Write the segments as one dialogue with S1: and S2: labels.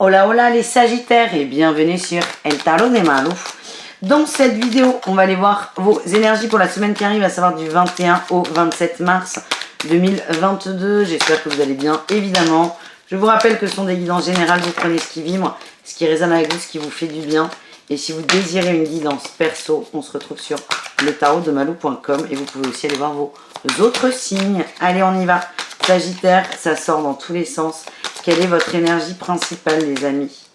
S1: Hola hola les Sagittaires et bienvenue sur El Tarot de Malu. Dans cette vidéo, on va aller voir vos énergies pour la semaine qui arrive, à savoir du 21 au 27 mars 2022. J'espère que vous allez bien, évidemment. Je vous rappelle que ce sont des guidances générales, vous prenez ce qui vibre, ce qui résonne avec vous, ce qui vous fait du bien. Et si vous désirez une guidance perso, on se retrouve sur letarodemalou.com et vous pouvez aussi aller voir vos autres signes. Allez, on y va. Sagittaire, ça sort dans tous les sens. Quelle est votre énergie principale, les amis?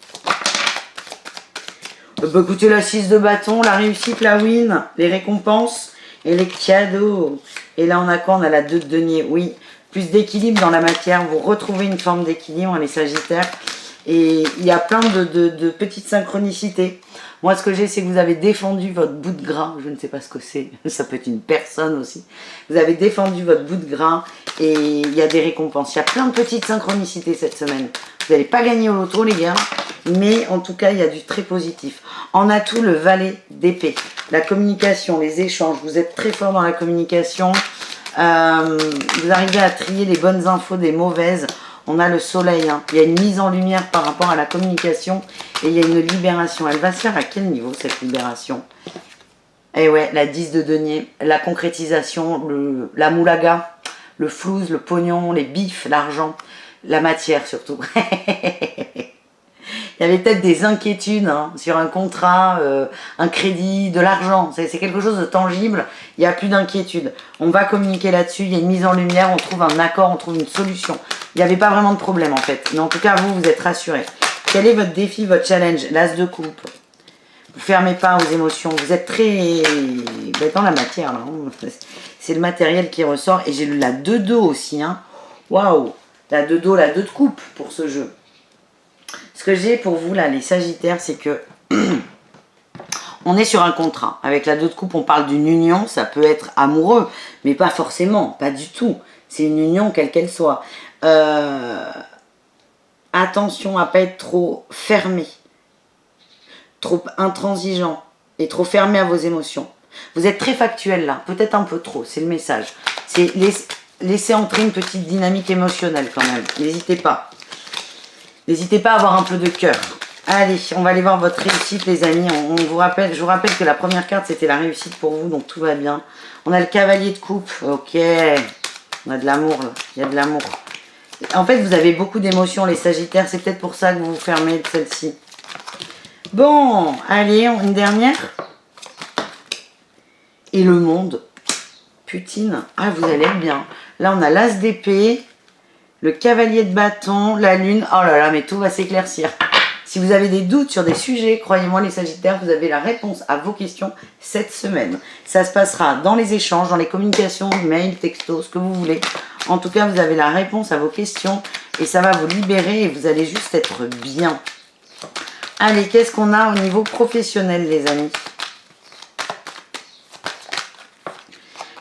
S1: Écoutez, la 6 de bâton, la réussite, la win, les récompenses et les cadeaux. Et là, on a quoi? On a la 2 de denier. Oui, plus d'équilibre dans la matière. Vous retrouvez une forme d'équilibre, les Sagittaires. Et il y a plein de petites synchronicités. Moi, ce que j'ai, c'est que vous avez défendu votre bout de gras. Je ne sais pas ce que c'est. Ça peut être une personne aussi. Vous avez défendu votre bout de gras et il y a des récompenses. Il y a plein de petites synchronicités cette semaine. Vous n'allez pas gagner au loto, les gars. Mais en tout cas, il y a du très positif. En atout, le valet d'épée. La communication, les échanges. Vous êtes très fort dans la communication. Vous arrivez à trier les bonnes infos des mauvaises. On a le soleil, hein. Il y a une mise en lumière par rapport à la communication et il y a une libération. Elle va se faire à quel niveau, cette libération? Eh ouais, la 10 de denier, la concrétisation, la moulaga, le flouze, le pognon, les bifs, l'argent, la matière surtout. Il y avait peut-être des inquiétudes hein, sur un contrat, un crédit, de l'argent. C'est quelque chose de tangible. Il n'y a plus d'inquiétude. On va communiquer là-dessus. Il y a une mise en lumière. On trouve un accord. On trouve une solution. Il n'y avait pas vraiment de problème en fait. Mais en tout cas, vous êtes rassurés. Quel est votre défi, votre challenge? L'as de coupe. Vous ne fermez pas aux émotions. Vous êtes très... Vous êtes dans la matière là. C'est le matériel qui ressort. Et j'ai la 2 d'eau aussi. Hein. Waouh! La 2 d'eau, la 2 de coupe pour ce jeu. Ce que j'ai pour vous là, les Sagittaires, c'est que on est sur un contrat. Avec la 2 de coupe, on parle d'une union. Ça peut être amoureux, mais pas forcément, pas du tout. C'est une union quelle qu'elle soit. Attention à ne pas être trop fermé, trop intransigeant et trop fermé à vos émotions. Vous êtes très factuel là, peut-être un peu trop, c'est le message. C'est laisser entrer une petite dynamique émotionnelle quand même. N'hésitez pas. N'hésitez pas à avoir un peu de cœur. Allez, on va aller voir votre réussite, les amis. Je vous rappelle que la première carte, c'était la réussite pour vous, donc tout va bien. On a le cavalier de coupe. Ok. On a de l'amour, là. Il y a de l'amour. En fait, vous avez beaucoup d'émotions, les Sagittaires. C'est peut-être pour ça que vous vous fermez de celle-ci. Bon, allez, une dernière. Et le monde. Putine. Ah, vous allez être bien. Là, on a l'as d'épée. Le cavalier de bâton, la lune. Oh là là, mais tout va s'éclaircir. Si vous avez des doutes sur des sujets, croyez-moi les Sagittaires, vous avez la réponse à vos questions cette semaine. Ça se passera dans les échanges, dans les communications, mail, texto, ce que vous voulez. En tout cas, vous avez la réponse à vos questions et ça va vous libérer et vous allez juste être bien. Allez, qu'est-ce qu'on a au niveau professionnel, les amis?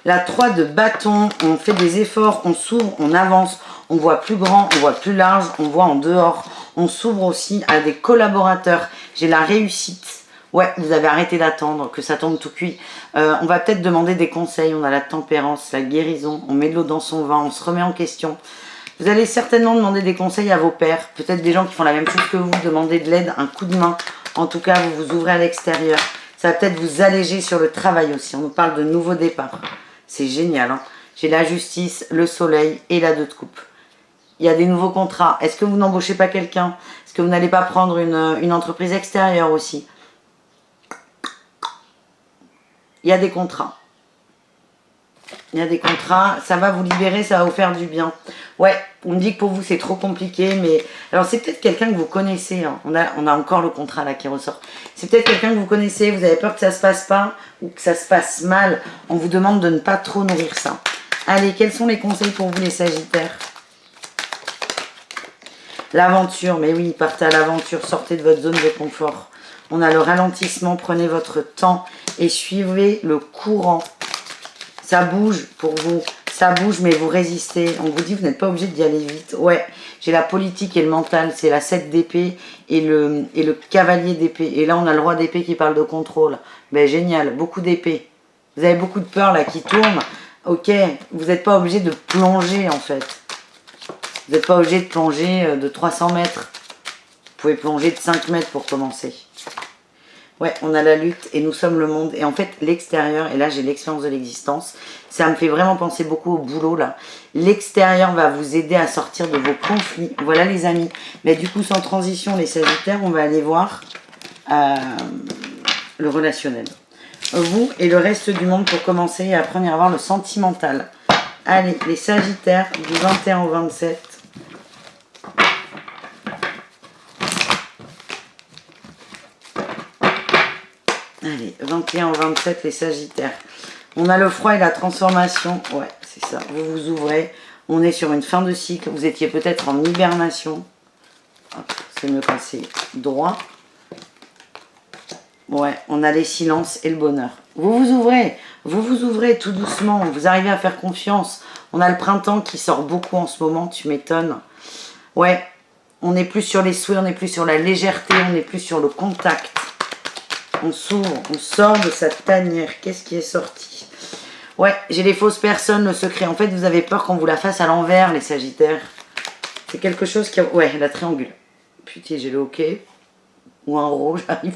S1: La 3 de bâton, on fait des efforts, on s'ouvre, on avance. On voit plus grand, on voit plus large, on voit en dehors. On s'ouvre aussi à des collaborateurs. J'ai la réussite. Ouais, vous avez arrêté d'attendre que ça tombe tout cuit. On va peut-être demander des conseils. On a la tempérance, la guérison. On met de l'eau dans son vin, on se remet en question. Vous allez certainement demander des conseils à vos pairs. Peut-être des gens qui font la même chose que vous. Demander de l'aide, un coup de main. En tout cas, vous vous ouvrez à l'extérieur. Ça va peut-être vous alléger sur le travail aussi. On nous parle de nouveaux départs. C'est génial. Hein. J'ai la justice, le soleil et la 2 de coupe. Il y a des nouveaux contrats. Est-ce que vous n'embauchez pas quelqu'un? Est-ce que vous n'allez pas prendre une entreprise extérieure aussi? Il y a des contrats. Il y a des contrats. Ça va vous libérer, ça va vous faire du bien. Ouais, on me dit que pour vous, c'est trop compliqué. Mais alors, c'est peut-être quelqu'un que vous connaissez. Hein. On a encore le contrat là qui ressort. C'est peut-être quelqu'un que vous connaissez. Vous avez peur que ça ne se passe pas ou que ça se passe mal. On vous demande de ne pas trop nourrir ça. Allez, quels sont les conseils pour vous, les Sagittaires? L'aventure, mais oui, partez à l'aventure, sortez de votre zone de confort. On a le ralentissement, prenez votre temps et suivez le courant. Ça bouge pour vous, ça bouge mais vous résistez. On vous dit vous n'êtes pas obligé d'y aller vite. Ouais, j'ai la politique et le mental, c'est la 7 d'épée et le cavalier d'épée. Et là on a le roi d'épée qui parle de contrôle. Ben génial, beaucoup d'épée. Vous avez beaucoup de peur là qui tourne. Ok, vous n'êtes pas obligé de plonger en fait. Vous n'êtes pas obligé de plonger de 300 mètres. pouvez plonger de 5 mètres pour commencer. Ouais, on a la lutte et nous sommes le monde. Et en fait, l'extérieur, et là j'ai l'expérience de l'existence, ça me fait vraiment penser beaucoup au boulot là. L'extérieur va vous aider à sortir de vos conflits. Voilà les amis. Mais du coup, sans transition, les Sagittaires, on va aller voir le relationnel. Vous et le reste du monde pour commencer et après on ira voir le sentimental. Allez, les Sagittaires du 21 au 27. Allez, 21 au 27, les Sagittaires. On a le froid et la transformation. Ouais, c'est ça. Vous vous ouvrez. On est sur une fin de cycle. Vous étiez peut-être en hibernation. C'est mieux passer droit. Ouais, on a les silences et le bonheur. Vous vous ouvrez tout doucement. Vous arrivez à faire confiance. On a le printemps qui sort beaucoup en ce moment. Tu m'étonnes. Ouais, on n'est plus sur les souhaits, on n'est plus sur la légèreté, on n'est plus sur le contact. On s'ouvre, on sort de sa tanière. Qu'est-ce qui est sorti? Ouais, j'ai les fausses personnes, le secret. En fait, vous avez peur qu'on vous la fasse à l'envers, les Sagittaires. C'est quelque chose qui... Ouais, la triangule. Putain, j'ai le hockey. Ou un rond, j'arrive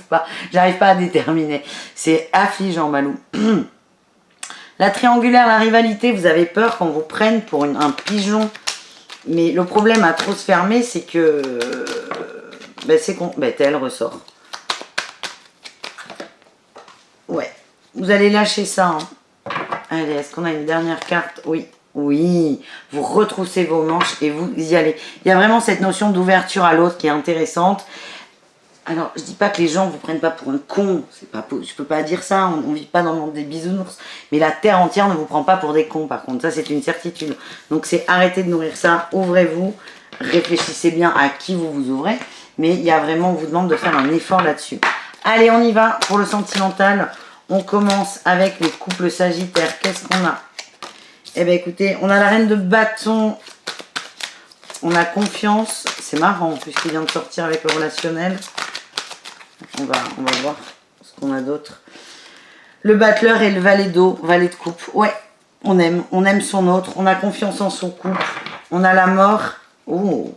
S1: pas à déterminer. C'est affligeant, Malou. La triangulaire, la rivalité, vous avez peur qu'on vous prenne pour un pigeon. Mais le problème à trop se fermer, c'est que... c'est con... elle ressort. Ouais, vous allez lâcher ça. Hein. Allez, est-ce qu'on a une dernière carte? Oui, oui. Vous retroussez vos manches et vous y allez. Il y a vraiment cette notion d'ouverture à l'autre qui est intéressante. Alors, je dis pas que les gens vous prennent pas pour un con. C'est pas, je peux pas dire ça. On vit pas dans le monde des bisounours. Mais la terre entière ne vous prend pas pour des cons. Par contre, ça c'est une certitude. Donc c'est arrêtez de nourrir ça. Ouvrez-vous. Réfléchissez bien à qui vous vous ouvrez. Mais il y a vraiment, on vous demande de faire un effort là-dessus. Allez, on y va pour le sentimental. On commence avec les couples sagittaires. Qu'est-ce qu'on a? Eh bien, écoutez, on a la reine de bâton. On a confiance. C'est marrant, puisqu'il vient de sortir avec le relationnel. On va voir ce qu'on a d'autre. Le battleur et le valet d'eau. Valet de coupe. Ouais, on aime son autre. On a confiance en son couple. On a la mort. Oh,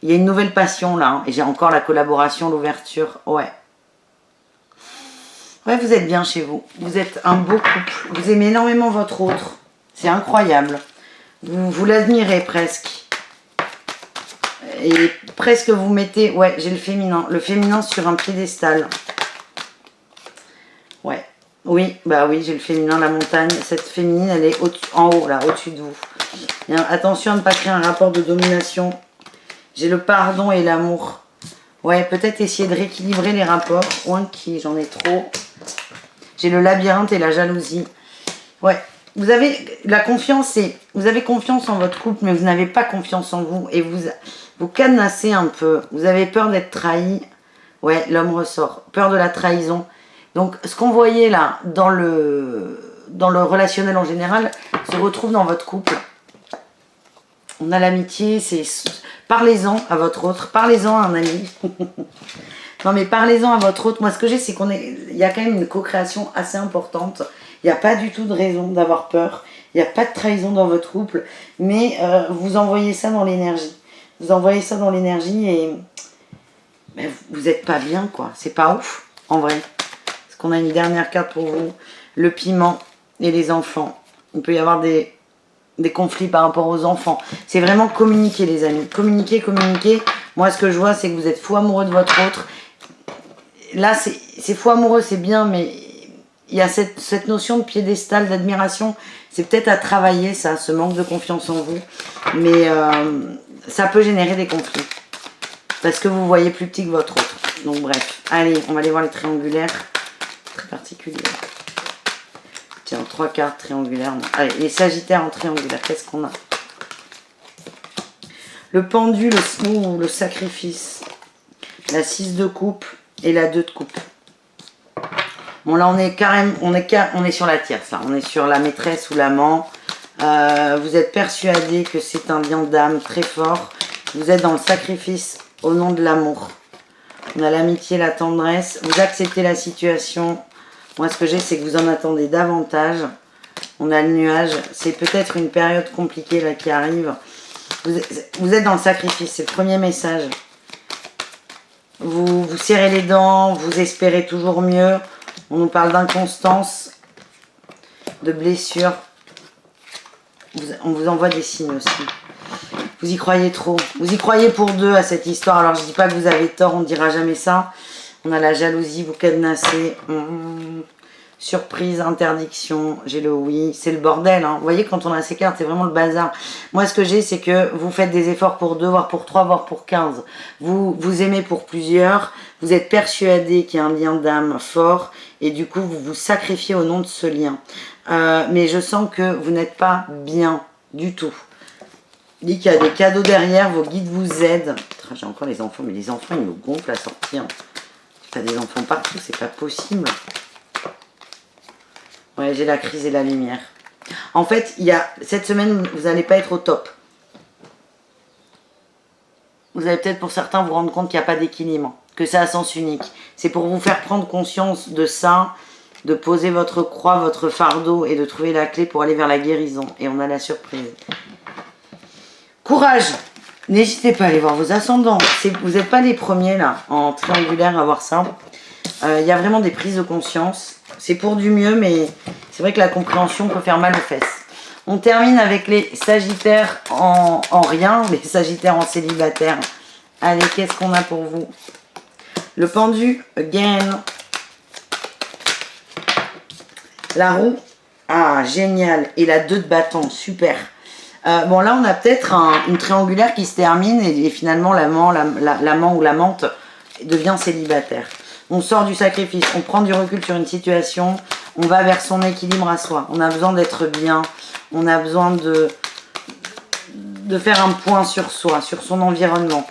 S1: il y a une nouvelle passion là. Hein. Et j'ai encore la collaboration, l'ouverture. Ouais. Ouais, vous êtes bien chez vous. Vous êtes un beau couple. Vous aimez énormément votre autre. C'est incroyable. Vous l'admirez presque. Et presque vous mettez... Ouais, j'ai le féminin. Le féminin sur un piédestal. Ouais. Oui, bah oui, j'ai le féminin, la montagne. Cette féminine, elle est en haut, là, au-dessus de vous. Et attention à ne pas créer un rapport de domination. J'ai le pardon et l'amour. Ouais, peut-être essayer de rééquilibrer les rapports. J'en ai trop. J'ai le labyrinthe et la jalousie. Ouais, vous avez la confiance et vous avez confiance en votre couple, mais vous n'avez pas confiance en vous. Et vous cadenassez un peu. Vous avez peur d'être trahi. Ouais, l'homme ressort. Peur de la trahison. Donc, ce qu'on voyait là, dans le relationnel en général, se retrouve dans votre couple. On a l'amitié, c'est... Parlez-en à votre autre. Parlez-en à un ami. Non mais parlez-en à votre autre. Moi ce que j'ai c'est il y a quand même une co-création assez importante. Il n'y a pas du tout de raison d'avoir peur. Il n'y a pas de trahison dans votre couple. Mais vous envoyez ça dans l'énergie. Vous envoyez ça dans l'énergie et vous n'êtes pas bien quoi. C'est pas ouf en vrai. Parce qu'on a une dernière carte pour vous. Le piment et les enfants. Il peut y avoir des conflits par rapport aux enfants. C'est vraiment communiquer les amis. Communiquer. Moi ce que je vois c'est que vous êtes fou amoureux de votre autre. Là, c'est fou amoureux, c'est bien, mais il y a cette notion de piédestal, d'admiration. C'est peut-être à travailler, ça, ce manque de confiance en vous. Mais ça peut générer des conflits. Parce que vous voyez plus petit que votre autre. Donc bref, allez, on va aller voir les triangulaires. Très particuliers. Tiens, 3 cartes triangulaires. Non. Allez, les sagittaires en triangulaire, qu'est-ce qu'on a? Le pendu, le sacrifice. La 6 de coupe. Et la 2 de coupe. Bon là on est carrément, on est sur la tierce là. On est sur la maîtresse ou l'amant. Vous êtes persuadé que c'est un lien d'âme très fort. Vous êtes dans le sacrifice au nom de l'amour. On a l'amitié, la tendresse. Vous acceptez la situation. Moi ce que j'ai c'est que vous en attendez davantage. On a le nuage. C'est peut-être une période compliquée là qui arrive. Vous êtes dans le sacrifice. C'est le premier message. vous serrez les dents, vous espérez toujours mieux. On nous parle d'inconstance, de blessures. On vous envoie des signes aussi. Vous y croyez trop. Vous y croyez pour deux à cette histoire. Alors je dis pas que vous avez tort, on ne dira jamais ça. On a la jalousie, vous cadenassez. Surprise, interdiction, j'ai le oui, c'est le bordel. Hein. Vous voyez, quand on a ces cartes, c'est vraiment le bazar. Moi, ce que j'ai, c'est que vous faites des efforts pour 2, voire pour 3, voire pour 15. Vous aimez pour plusieurs. Vous êtes persuadé qu'il y a un lien d'âme fort. Et du coup, vous vous sacrifiez au nom de ce lien. Mais je sens que vous n'êtes pas bien du tout. Il dit qu'il y a des cadeaux derrière, vos guides vous aident. J'ai encore les enfants, mais les enfants, ils me gonflent à sortir. T'as des enfants partout, c'est pas possible. Ouais, j'ai la crise et la lumière. En fait, cette semaine, vous n'allez pas être au top. Vous allez peut-être pour certains vous rendre compte qu'il n'y a pas d'équilibre, que c'est à sens unique. C'est pour vous faire prendre conscience de ça, de poser votre croix, votre fardeau et de trouver la clé pour aller vers la guérison. Et on a la surprise. Courage! N'hésitez pas à aller voir vos ascendants. Vous n'êtes pas les premiers là, en triangulaire à voir ça. Il y a vraiment des prises de conscience. C'est pour du mieux, mais c'est vrai que la compréhension peut faire mal aux fesses. On termine avec les sagittaires en rien, les sagittaires en célibataire. Allez, qu'est-ce qu'on a pour vous? Le pendu, again. La roue, ah, génial. Et la 2 de bâton, super. Bon, là, on a peut-être une triangulaire qui se termine et finalement, l'amant ou l'amante devient célibataire. On sort du sacrifice, on prend du recul sur une situation, on va vers son équilibre à soi. On a besoin d'être bien, on a besoin de faire un point sur soi, sur son environnement.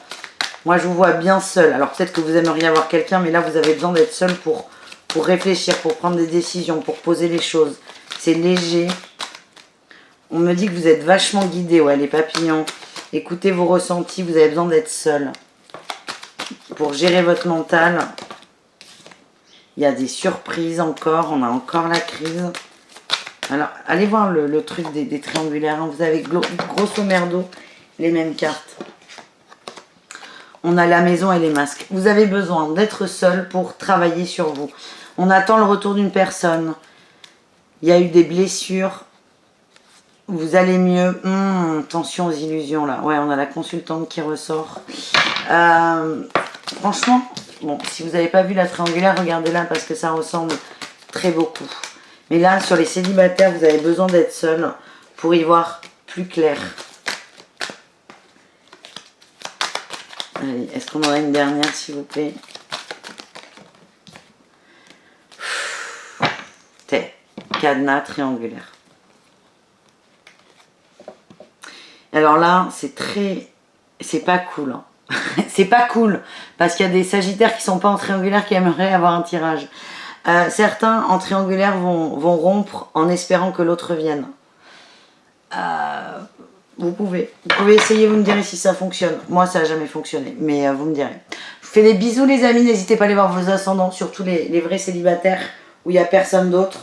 S1: Moi, je vous vois bien seul. Alors, peut-être que vous aimeriez avoir quelqu'un, mais là, vous avez besoin d'être seul pour réfléchir, pour prendre des décisions, pour poser les choses. C'est léger. On me dit que vous êtes vachement guidé, ouais, les papillons. Écoutez vos ressentis, vous avez besoin d'être seul. Pour gérer votre mental. Il y a des surprises encore, on a encore la crise. Alors, allez voir le truc des triangulaires. Hein. Vous avez grosso merdo les mêmes cartes. On a la maison et les masques. Vous avez besoin d'être seul pour travailler sur vous. On attend le retour d'une personne. Il y a eu des blessures. Vous allez mieux. Attention aux illusions là. Ouais, on a la consultante qui ressort. Franchement... Bon, si vous n'avez pas vu la triangulaire, regardez-la parce que ça ressemble très beaucoup. Mais là, sur les célibataires, vous avez besoin d'être seul pour y voir plus clair. Allez, est-ce qu'on en a une dernière, s'il vous plaît? Cadenas triangulaire. Alors là, c'est pas cool, hein. C'est pas cool, parce qu'il y a des sagittaires qui sont pas en triangulaire qui aimeraient avoir un tirage. Certains en triangulaire vont rompre en espérant que l'autre vienne. Vous pouvez essayer, vous me direz si ça fonctionne. Moi, ça n'a jamais fonctionné, mais vous me direz. Je vous fais des bisous les amis, n'hésitez pas à aller voir vos ascendants, surtout les vrais célibataires où il n'y a personne d'autre.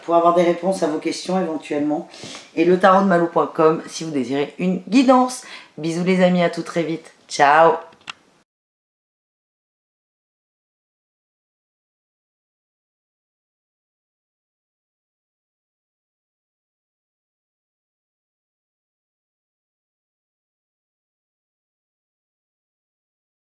S1: Pour avoir des réponses à vos questions éventuellement. Et le tarot de malou.com si vous désirez une guidance. Bisous les amis, à tout très vite. Ciao.